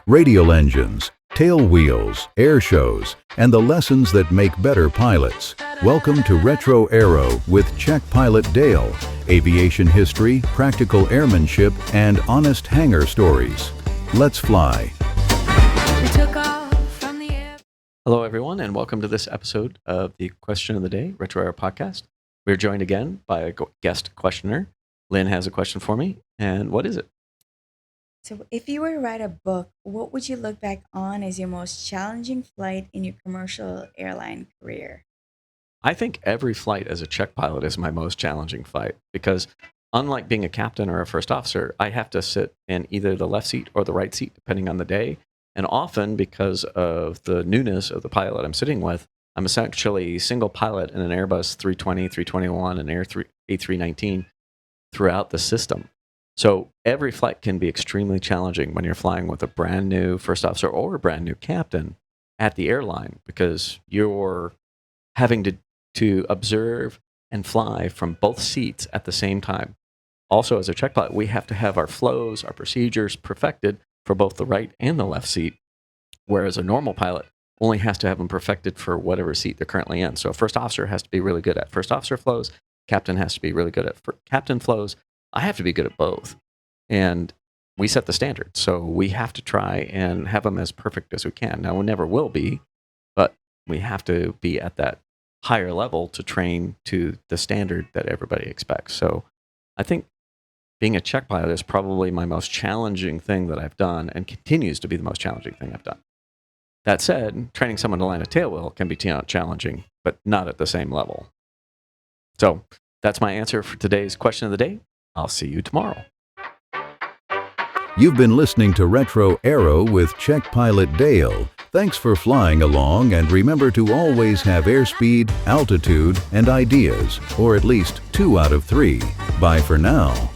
radial engines, tail wheels, air shows, and the lessons that make better pilots. Welcome to Retro-Aero with Czech pilot Dale. Aviation history, practical airmanship, and honest hangar stories. Let's fly. Hello, everyone, and welcome to this episode of the Question of the Day, Retro-Aero podcast. We're joined again by a guest questioner. Lynn has a question for me, and what is it? So, if you were to write a book, what would you look back on as your most challenging flight in your commercial airline career? I think every flight as a Czech pilot is my most challenging flight because unlike being a captain or a first officer, I have to sit in either the left seat or the right seat, depending on the day. And often, because of the newness of the pilot I'm sitting with, I'm essentially single pilot in an Airbus 320, 321, and A319 throughout the system. So every flight can be extremely challenging when you're flying with a brand new first officer or a brand new captain at the airline because you're having to observe and fly from both seats at the same time. Also, as a Czech pilot, we have to have our flows, our procedures perfected for both the right and the left seat, whereas a normal pilot only has to have them perfected for whatever seat they're currently in. So a first officer has to be really good at first officer flows, captain has to be really good at captain flows. I have to be good at both. And we set the standard. So we have to try and have them as perfect as we can. Now, we never will be, but we have to be at that higher level to train to the standard that everybody expects. So I think being a Czech pilot is probably my most challenging thing that I've done and continues to be the most challenging thing I've done. That said, training someone to land a tail wheel can be challenging, but not at the same level. So that's my answer for today's question of the day. I'll see you tomorrow. You've been listening to Retro-Aero with Czech pilot Dale. Thanks for flying along, and remember to always have airspeed, altitude, and ideas, or at least 2 out of 3. Bye for now.